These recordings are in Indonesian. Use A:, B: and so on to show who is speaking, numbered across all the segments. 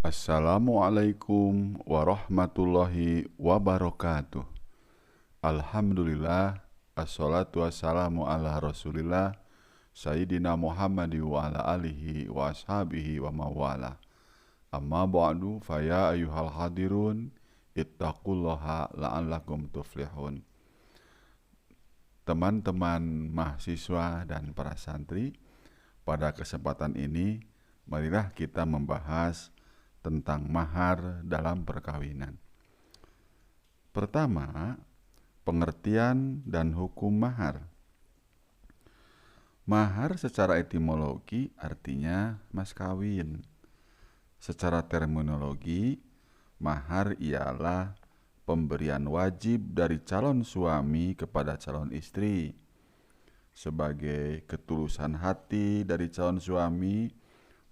A: Assalamualaikum warahmatullahi wabarakatuh. Alhamdulillah, assalatu wassalamu ala rasulillah, Sayyidina Muhammad wa ala alihi wa ashabihi wa mawala. Amma ba'du, faya ayuhal hadirun, ittaqullaha la'allakum tuflihun. Teman-teman mahasiswa dan para santri, pada kesempatan ini, marilah kita membahas tentang mahar dalam perkawinan. Pertama, pengertian dan hukum mahar. Mahar secara etimologi artinya mas kawin. Secara terminologi, mahar ialah pemberian wajib dari calon suami kepada calon istri sebagai ketulusan hati dari calon suami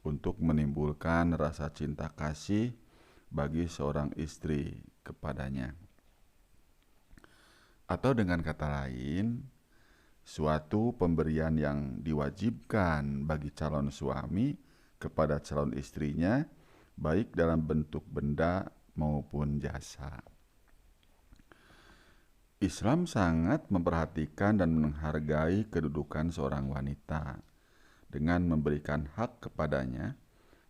A: untuk menimbulkan rasa cinta kasih bagi seorang istri kepadanya. Atau dengan kata lain, suatu pemberian yang diwajibkan bagi calon suami kepada calon istrinya, baik dalam bentuk benda maupun jasa. Islam sangat memperhatikan dan menghargai kedudukan seorang wanita dengan memberikan hak kepadanya,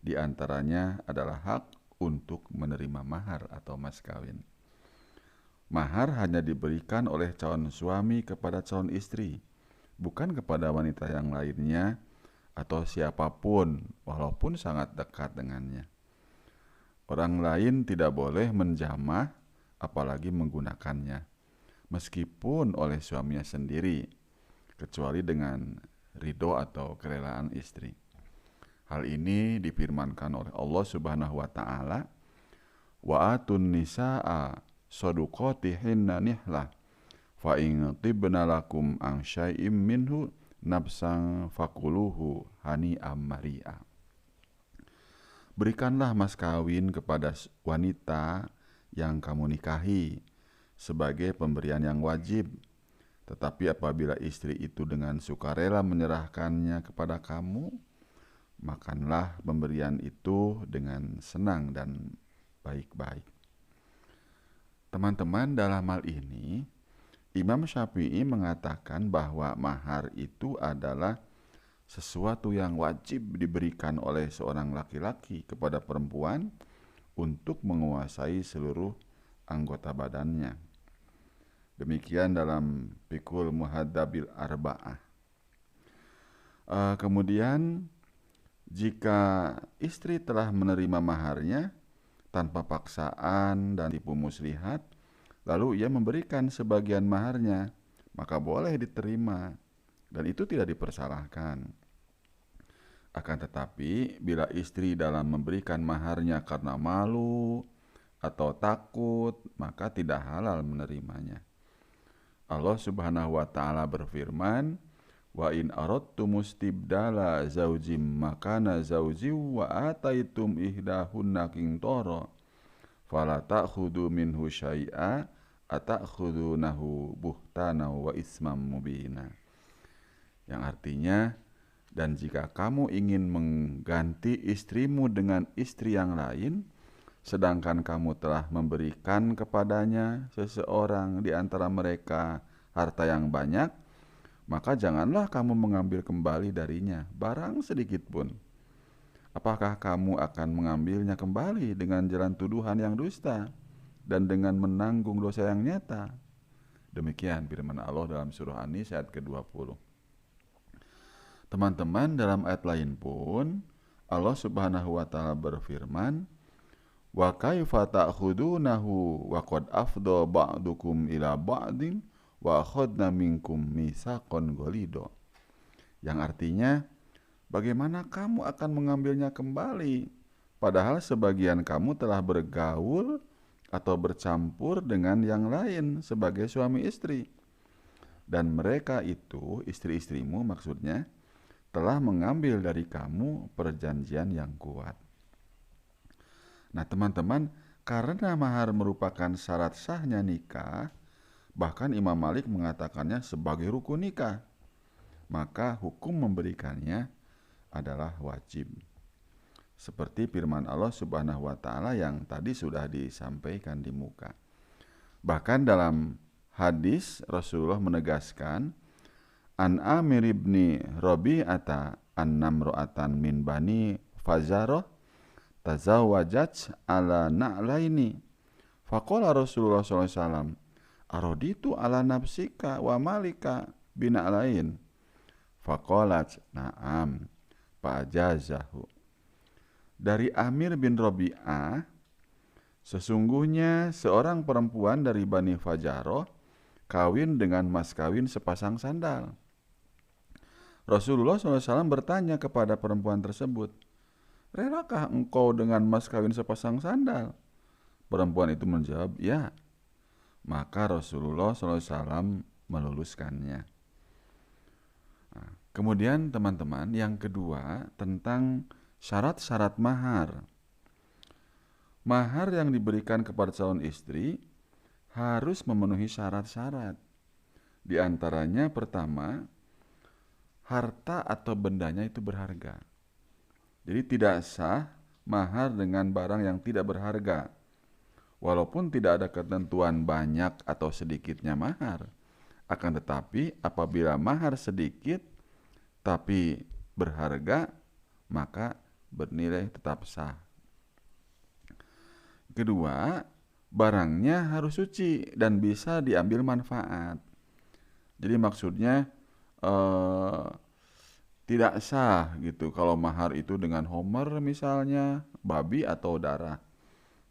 A: di antaranya adalah hak untuk menerima mahar atau mas kawin. Mahar hanya diberikan oleh calon suami kepada calon istri, bukan kepada wanita yang lainnya atau siapapun walaupun sangat dekat dengannya. Orang lain tidak boleh menjamah apalagi menggunakannya, meskipun oleh suaminya sendiri, kecuali dengan ridho atau kerelaan istri. Hal ini difirmankan oleh Allah Subhanahu wa taala, wa atun nisaa saduqatihinna nihlah fa in tibna lakum an syai'im minhu nafsan fakuluhu hani'am mari'a. Berikanlah mas kawin kepada wanita yang kamu nikahi sebagai pemberian yang wajib. Tetapi apabila istri itu dengan sukarela menyerahkannya kepada kamu, makanlah pemberian itu dengan senang dan baik-baik. Teman-teman, dalam hal ini, Imam Syafi'i mengatakan bahwa mahar itu adalah sesuatu yang wajib diberikan oleh seorang laki-laki kepada perempuan untuk menguasai seluruh anggota badannya. Demikian dalam Fiqhul Muhadzabil Arba'ah. Kemudian jika istri telah menerima maharnya tanpa paksaan dan tipu muslihat, lalu ia memberikan sebagian maharnya, maka boleh diterima dan itu tidak dipersalahkan. Akan tetapi bila istri dalam memberikan maharnya karena malu atau takut, maka tidak halal menerimanya. Allah Subhanahu wa taala berfirman, wa in aradtum istibdala zaujim makana zauji wa ataitum ihdahunna qintara fala ta'khudhu minhu syai'a atakhudhunahu buhtana wa ismam mubina. Yang artinya, dan jika kamu ingin mengganti istrimu dengan istri yang lain, sedangkan kamu telah memberikan kepadanya seseorang di antara mereka harta yang banyak, maka janganlah kamu mengambil kembali darinya barang sedikit pun. Apakah kamu akan mengambilnya kembali dengan jalan tuduhan yang dusta dan dengan menanggung dosa yang nyata? Demikian firman Allah dalam surah An-Nisa ayat ke-20. Teman-teman, dalam ayat lain pun Allah Subhanahu wa taala berfirman, wa kaifa ta'khudunahu wa qad afdha ba'dukum ila ba'din wa akhadna minkum mitsaqan ghalidha. Yang artinya, bagaimana kamu akan mengambilnya kembali padahal sebagian kamu telah bergaul atau bercampur dengan yang lain sebagai suami istri, dan mereka itu, istri-istrimu maksudnya, telah mengambil dari kamu perjanjian yang kuat. Nah teman-teman, karena mahar merupakan syarat sahnya nikah, bahkan Imam Malik mengatakannya sebagai rukun nikah, maka hukum memberikannya adalah wajib. Seperti firman Allah Subhanahu wa taala yang tadi sudah disampaikan di muka. Bahkan dalam hadis Rasulullah menegaskan, An Amir ibni Rabi'ata an-namru'atan min bani Fazaroh tazawwajat ala na'laini. Faqala Rasulullah SAW, aroditu ala nafsika wa malika bina'lain. Faqalat na'am fa'ajazahu. Dari Amir bin Rabi'ah, sesungguhnya seorang perempuan dari Bani Fajaroh kawin dengan mas kawin sepasang sandal. Rasulullah SAW bertanya kepada perempuan tersebut, relakah engkau dengan mas kawin sepasang sandal? Perempuan itu menjawab, ya. Maka Rasulullah SAW meluluskannya. Nah, kemudian teman-teman, yang kedua tentang syarat-syarat mahar. Mahar yang diberikan kepada calon istri harus memenuhi syarat-syarat. Di antaranya pertama, harta atau bendanya itu berharga. Jadi tidak sah mahar dengan barang yang tidak berharga. Walaupun tidak ada ketentuan banyak atau sedikitnya mahar. Akan tetapi apabila mahar sedikit tapi berharga, maka bernilai tetap sah. Kedua, barangnya harus suci dan bisa diambil manfaat. Jadi maksudnya tidak sah gitu kalau mahar itu dengan homer misalnya, babi atau darah,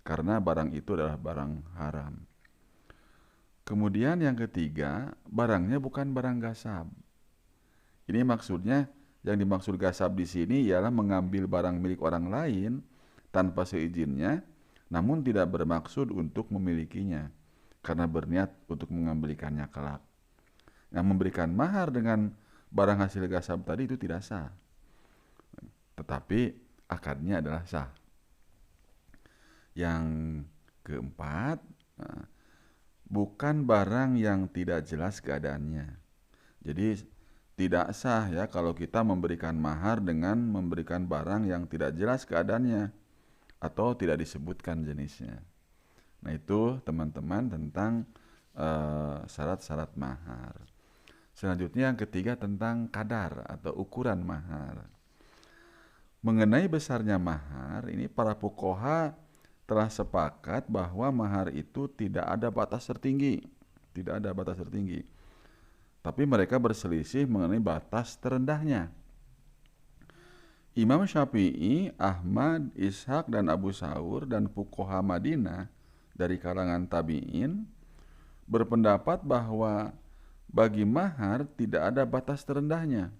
A: karena barang itu adalah barang haram. Kemudian yang ketiga, barangnya bukan barang gasab. Ini maksudnya, yang dimaksud gasab di sini ialah mengambil barang milik orang lain tanpa seizinnya, namun tidak bermaksud untuk memilikinya, karena berniat untuk mengembalikannya kelak. Yang memberikan mahar dengan barang hasil gasab tadi itu tidak sah, tetapi akadnya adalah sah. Yang keempat, bukan barang yang tidak jelas keadaannya. Jadi tidak sah ya kalau kita memberikan mahar dengan memberikan barang yang tidak jelas keadaannya atau tidak disebutkan jenisnya. Nah itu teman-teman tentang syarat-syarat mahar. Selanjutnya yang ketiga tentang kadar atau ukuran mahar. Mengenai besarnya mahar, ini para fuqaha telah sepakat bahwa mahar itu tidak ada batas tertinggi. Tidak ada batas tertinggi. Tapi mereka berselisih mengenai batas terendahnya. Imam Syafi'i, Ahmad, Ishaq, dan Abu Saur dan fuqaha Madinah dari kalangan tabi'in berpendapat bahwa bagi mahar tidak ada batas terendahnya.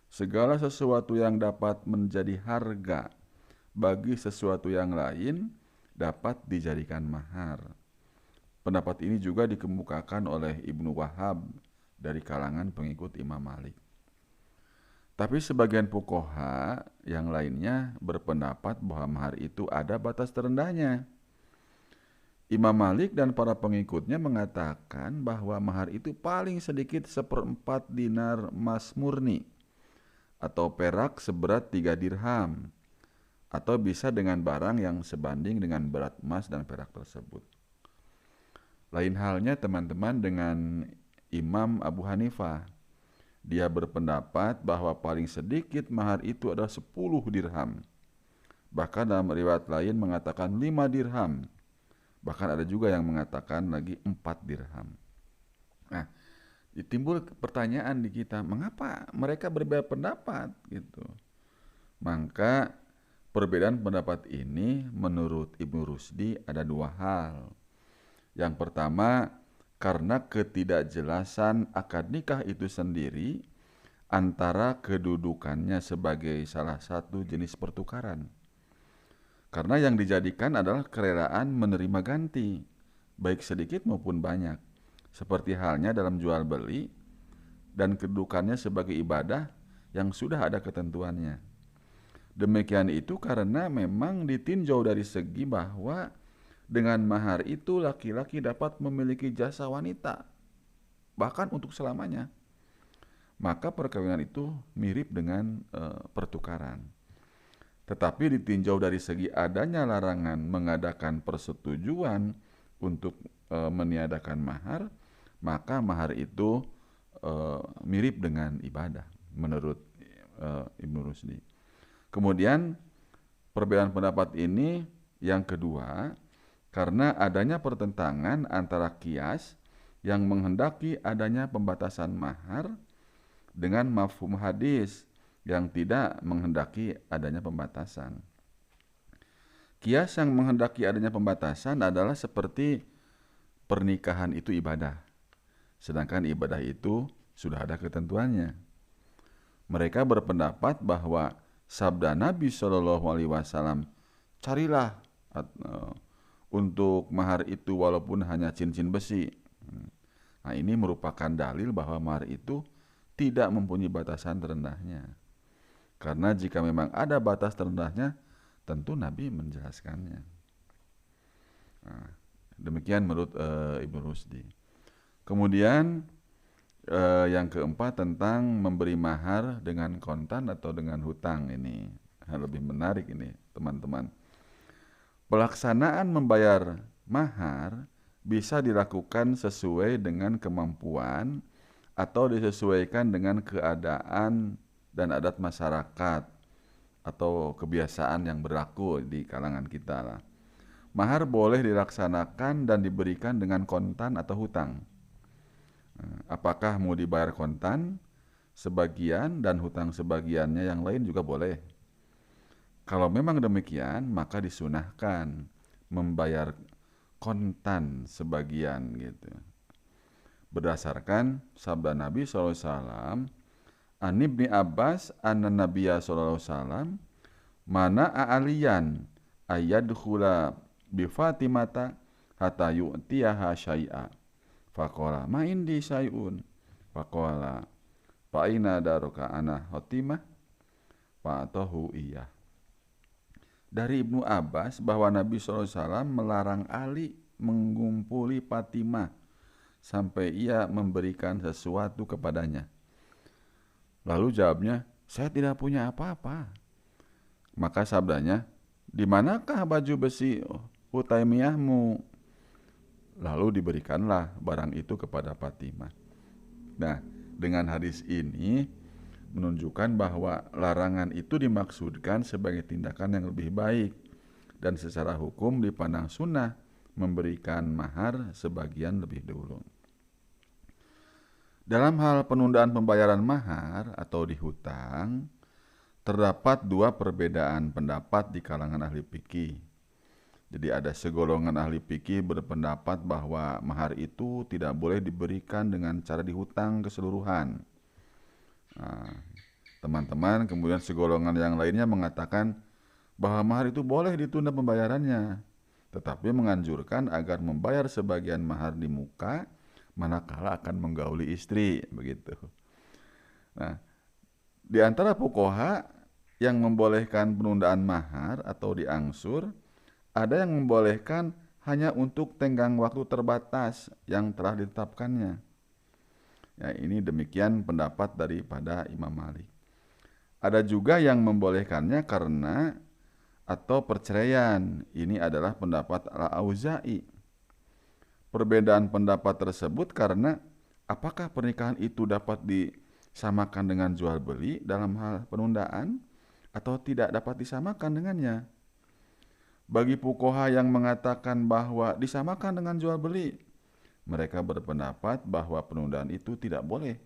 A: Segala sesuatu yang dapat menjadi harga bagi sesuatu yang lain dapat dijadikan mahar. Pendapat ini juga dikemukakan oleh Ibnu Wahab dari kalangan pengikut Imam Malik. Tapi sebagian fuqaha yang lainnya berpendapat bahwa mahar itu ada batas terendahnya. Imam Malik dan para pengikutnya mengatakan bahwa mahar itu paling sedikit 1/4 dinar emas murni atau perak seberat 3 dirham, atau bisa dengan barang yang sebanding dengan berat emas dan perak tersebut. Lain halnya teman-teman dengan Imam Abu Hanifah. Dia berpendapat bahwa paling sedikit mahar itu adalah 10 dirham. Bahkan dalam riwayat lain mengatakan 5 dirham. Bahkan ada juga yang mengatakan lagi 4 dirham. Nah, timbul pertanyaan di kita, mengapa mereka berbeda pendapat gitu? Maka perbedaan pendapat ini menurut Ibnu Rusdi ada 2 hal. Yang pertama, karena ketidakjelasan akad nikah itu sendiri antara kedudukannya sebagai salah satu jenis pertukaran. Karena yang dijadikan adalah kerelaan menerima ganti, baik sedikit maupun banyak. Seperti halnya dalam jual beli dan kedudukannya sebagai ibadah yang sudah ada ketentuannya. Demikian itu karena memang ditinjau dari segi bahwa dengan mahar itu laki-laki dapat memiliki jasa wanita, bahkan untuk selamanya. Maka perkawinan itu mirip dengan pertukaran. Tetapi ditinjau dari segi adanya larangan mengadakan persetujuan untuk meniadakan mahar, maka mahar itu mirip dengan ibadah menurut Ibnu Rusdi. Kemudian perbedaan pendapat ini yang kedua, karena adanya pertentangan antara qiyas yang menghendaki adanya pembatasan mahar dengan mafhum hadis yang tidak menghendaki adanya pembatasan. Qiyas yang menghendaki adanya pembatasan adalah seperti pernikahan itu ibadah, sedangkan ibadah itu sudah ada ketentuannya. Mereka berpendapat bahwa sabda Nabi SAW, carilah untuk mahar itu walaupun hanya cincin besi. Nah, ini merupakan dalil bahwa mahar itu tidak mempunyai batasan terendahnya. Karena jika memang ada batas terendahnya, tentu Nabi menjelaskannya. Nah, demikian menurut Ibnu Rusdi. Kemudian yang keempat tentang memberi mahar dengan kontan atau dengan hutang. Ini lebih menarik ini teman-teman. Pelaksanaan membayar mahar bisa dilakukan sesuai dengan kemampuan atau disesuaikan dengan keadaan dan adat masyarakat atau kebiasaan yang berlaku di kalangan kita lah. Mahar boleh dilaksanakan dan diberikan dengan kontan atau hutang. Apakah mau dibayar kontan sebagian dan hutang sebagiannya yang lain juga boleh. Kalau memang demikian, maka disunahkan membayar kontan sebagian gitu. Berdasarkan sabda Nabi SAW, An Ibni Abbas anna Nabiya SAW mana a'aliyan ayyadkhula bi Fatimata hatta yu'tiyaha syai'a. Faqala ma indi syai'un. Faqala fa aina daruka ana Fatimah? Fa'atahu iyah. Dari Ibnu Abbas bahwa Nabi SAW melarang Ali mengumpuli Fatimah sampai ia memberikan sesuatu kepadanya. Lalu jawabnya, saya tidak punya apa-apa. Maka sabdanya, di manakah baju besi Hutaimiyahmu? Lalu diberikanlah barang itu kepada Fatimah. Nah, dengan hadis ini menunjukkan bahwa larangan itu dimaksudkan sebagai tindakan yang lebih baik dan secara hukum dipandang sunnah memberikan mahar sebagian lebih dulu. Dalam hal penundaan pembayaran mahar atau dihutang, terdapat dua perbedaan pendapat di kalangan ahli fikih. Jadi ada segolongan ahli fikih berpendapat bahwa mahar itu tidak boleh diberikan dengan cara dihutang keseluruhan. Nah, teman-teman, kemudian segolongan yang lainnya mengatakan bahwa mahar itu boleh ditunda pembayarannya, tetapi menganjurkan agar membayar sebagian mahar di muka manakala akan menggauli istri, begitu. Nah, di antara fuqaha yang membolehkan penundaan mahar atau diangsur, ada yang membolehkan hanya untuk tenggang waktu terbatas yang telah ditetapkannya. Ya, ini demikian pendapat daripada Imam Malik. Ada juga yang membolehkannya karena atau perceraian. Ini adalah pendapat Al-Auza'i. Perbedaan pendapat tersebut karena apakah pernikahan itu dapat disamakan dengan jual beli dalam hal penundaan atau tidak dapat disamakan dengannya. Bagi fuqaha yang mengatakan bahwa disamakan dengan jual beli, mereka berpendapat bahwa penundaan itu tidak boleh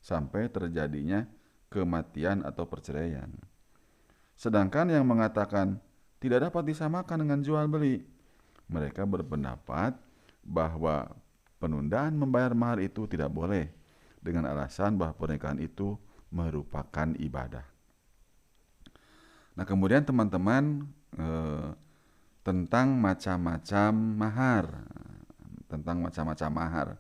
A: sampai terjadinya kematian atau perceraian. Sedangkan yang mengatakan tidak dapat disamakan dengan jual beli, mereka berpendapat bahwa penundaan membayar mahar itu tidak boleh dengan alasan bahwa pernikahan itu merupakan ibadah. Nah, kemudian teman-teman tentang macam-macam mahar.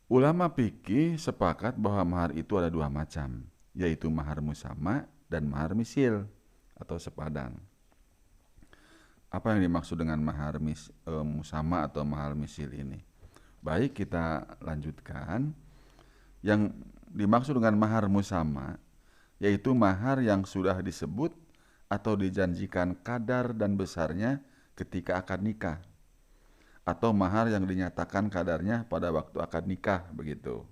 A: Ulama fikih sepakat bahwa mahar itu ada dua macam, yaitu mahar musamma dan mahar misil atau sepadan. Apa yang dimaksud dengan mahar musamma atau mahar misil ini? Baik, kita lanjutkan. Yang dimaksud dengan mahar musamma yaitu mahar yang sudah disebut atau dijanjikan kadar dan besarnya ketika akad nikah, atau mahar yang dinyatakan kadarnya pada waktu akad nikah begitu.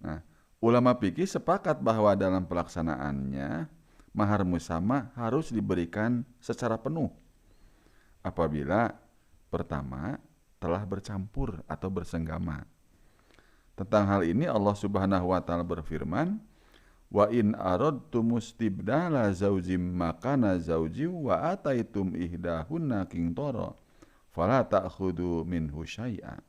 A: Nah, ulama fikih sepakat bahwa dalam pelaksanaannya mahar musamah harus diberikan secara penuh apabila pertama telah bercampur atau bersenggama. Tentang hal ini Allah Subhanahu wa taala berfirman, "Wa in aradtum istibdala zaujim makana zauji wa ataitum ihdahunna qintara fala ta'khudhu minhu syai'a."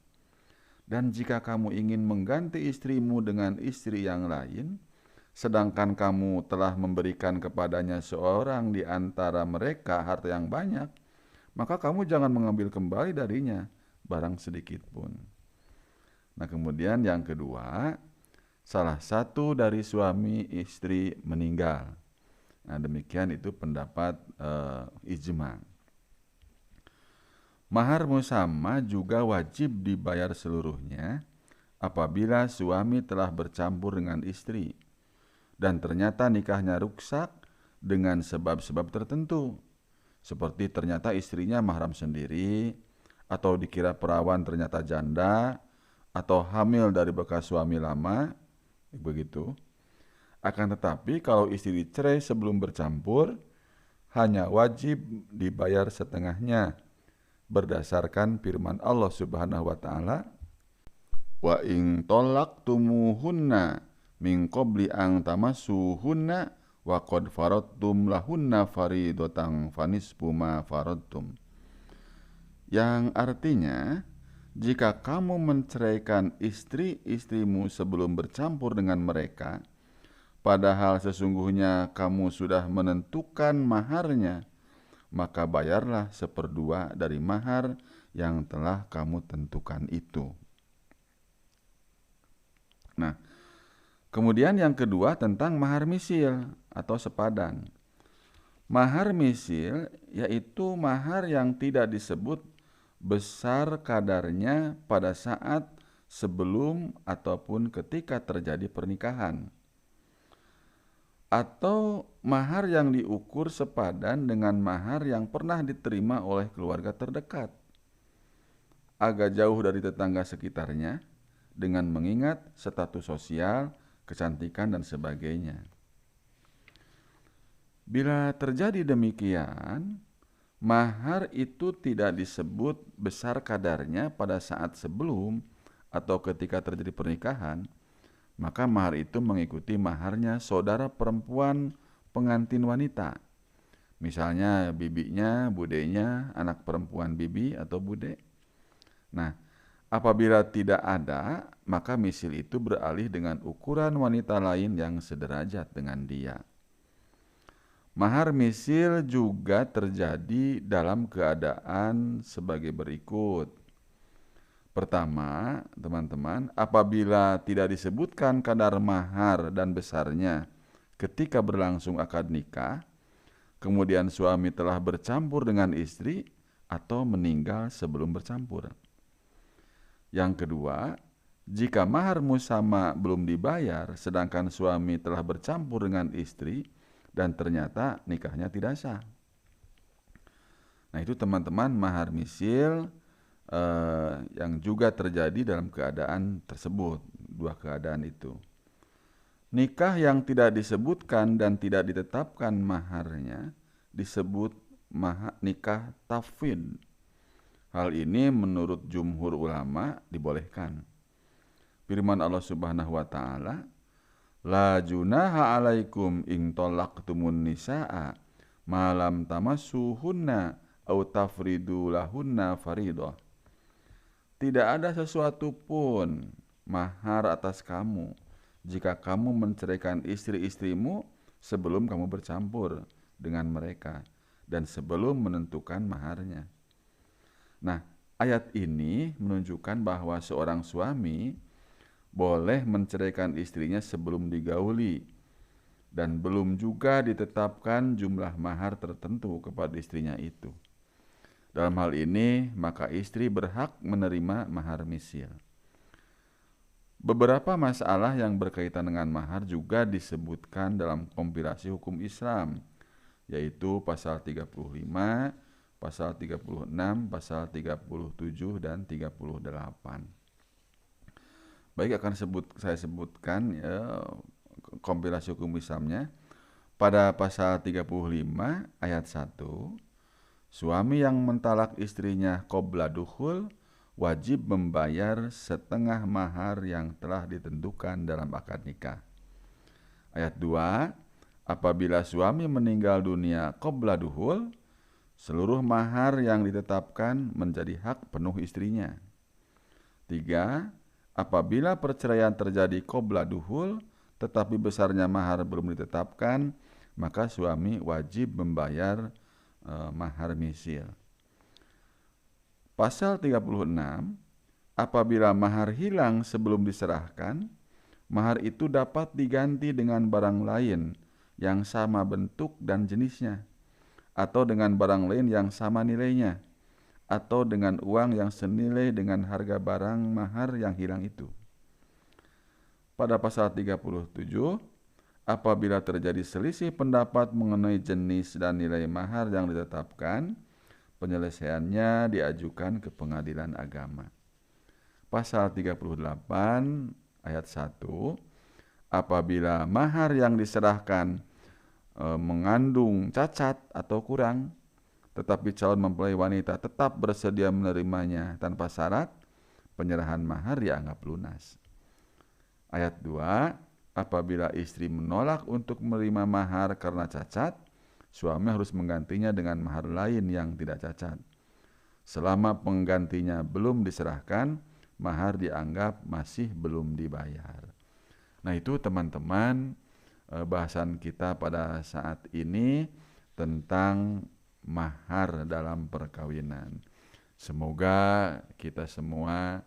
A: Dan jika kamu ingin mengganti istrimu dengan istri yang lain, sedangkan kamu telah memberikan kepadanya seorang di antara mereka harta yang banyak, maka kamu jangan mengambil kembali darinya barang sedikit pun. Nah, kemudian yang kedua, salah satu dari suami istri meninggal. Nah, demikian itu pendapat ijma. Mahar musamma juga wajib dibayar seluruhnya apabila suami telah bercampur dengan istri dan ternyata nikahnya rusak dengan sebab-sebab tertentu, seperti ternyata istrinya mahram sendiri, atau dikira perawan ternyata janda, atau hamil dari bekas suami lama, begitu. Akan tetapi kalau istri dicerai sebelum bercampur, hanya wajib dibayar setengahnya berdasarkan firman Allah Subhanahu wa taala, "Wa in talaqtumuhunna min qabli an tamassuhunna wa qad faradtum lahunna faridatan fanisfu ma faradtum." Yang artinya, jika kamu menceraikan istri-istrimu sebelum bercampur dengan mereka, padahal sesungguhnya kamu sudah menentukan maharnya, maka bayarlah 1/2 dari mahar yang telah kamu tentukan itu. Nah, kemudian yang kedua tentang mahar misil atau sepadan. Mahar misil yaitu mahar yang tidak disebut besar kadarnya pada saat sebelum ataupun ketika terjadi pernikahan, atau mahar yang diukur sepadan dengan mahar yang pernah diterima oleh keluarga terdekat, agak jauh dari tetangga sekitarnya, dengan mengingat status sosial, kecantikan, dan sebagainya. Bila terjadi demikian, mahar itu tidak disebut besar kadarnya pada saat sebelum atau ketika terjadi pernikahan, maka mahar itu mengikuti maharnya saudara perempuan pengantin wanita. Misalnya bibinya, budenya, anak perempuan bibi atau bude. Nah, apabila tidak ada, maka misil itu beralih dengan ukuran wanita lain yang sederajat dengan dia. Mahar misil juga terjadi dalam keadaan sebagai berikut. Pertama, teman-teman, apabila tidak disebutkan kadar mahar dan besarnya ketika berlangsung akad nikah, kemudian suami telah bercampur dengan istri atau meninggal sebelum bercampur. Yang kedua, jika mahar musamma belum dibayar sedangkan suami telah bercampur dengan istri dan ternyata nikahnya tidak sah. Nah, itu teman-teman mahar misil yang juga terjadi dalam keadaan tersebut, dua keadaan itu. Nikah yang tidak disebutkan dan tidak ditetapkan maharnya disebut nikah tafwid. Hal ini menurut jumhur ulama dibolehkan. Firman Allah Subhanahu wa taala, "La junaha 'alaikum in talaqtumun nisaa ma lam tamassuhunna aw tafridu lahunna faridah." Tidak ada sesuatu pun mahar atas kamu jika kamu menceraikan istri-istrimu sebelum kamu bercampur dengan mereka dan sebelum menentukan maharnya. Nah, ayat ini menunjukkan bahwa seorang suami boleh menceraikan istrinya sebelum digauli dan belum juga ditetapkan jumlah mahar tertentu kepada istrinya itu. Dalam hal ini, maka istri berhak menerima mahar misil. Beberapa masalah yang berkaitan dengan mahar juga disebutkan dalam kompilasi hukum Islam, yaitu pasal 35, pasal 36, pasal 37 dan 38. Baik, saya sebutkan ya, kompilasi hukum Islamnya. Pada pasal 35 ayat 1, suami yang mentalak istrinya qabla dukhul wajib membayar setengah mahar yang telah ditentukan dalam akad nikah. Ayat 2, apabila suami meninggal dunia qabla dukhul, seluruh mahar yang ditetapkan menjadi hak penuh istrinya. 3, apabila perceraian terjadi qabla dukhul tetapi besarnya mahar belum ditetapkan, maka suami wajib membayar mahar misil. Pasal 36, apabila mahar hilang sebelum diserahkan, mahar itu dapat diganti dengan barang lain yang sama bentuk dan jenisnya, atau dengan barang lain yang sama nilainya, atau dengan uang yang senilai dengan harga barang mahar yang hilang itu. Pada pasal 37, apabila terjadi selisih pendapat mengenai jenis dan nilai mahar yang ditetapkan, penyelesaiannya diajukan ke pengadilan agama. Pasal 38 ayat 1, apabila mahar yang diserahkan mengandung cacat atau kurang, tetapi calon mempelai wanita tetap bersedia menerimanya tanpa syarat, penyerahan mahar dianggap lunas. Ayat 2, apabila istri menolak untuk menerima mahar karena cacat, suami harus menggantinya dengan mahar lain yang tidak cacat. Selama penggantinya belum diserahkan, mahar dianggap masih belum dibayar. Nah, itu teman-teman bahasan kita pada saat ini tentang mahar dalam perkawinan. Semoga kita semua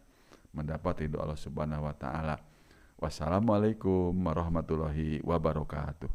A: mendapat ridho Allah Subhanahu wa taala. Wassalamualaikum warahmatullahi wabarakatuh.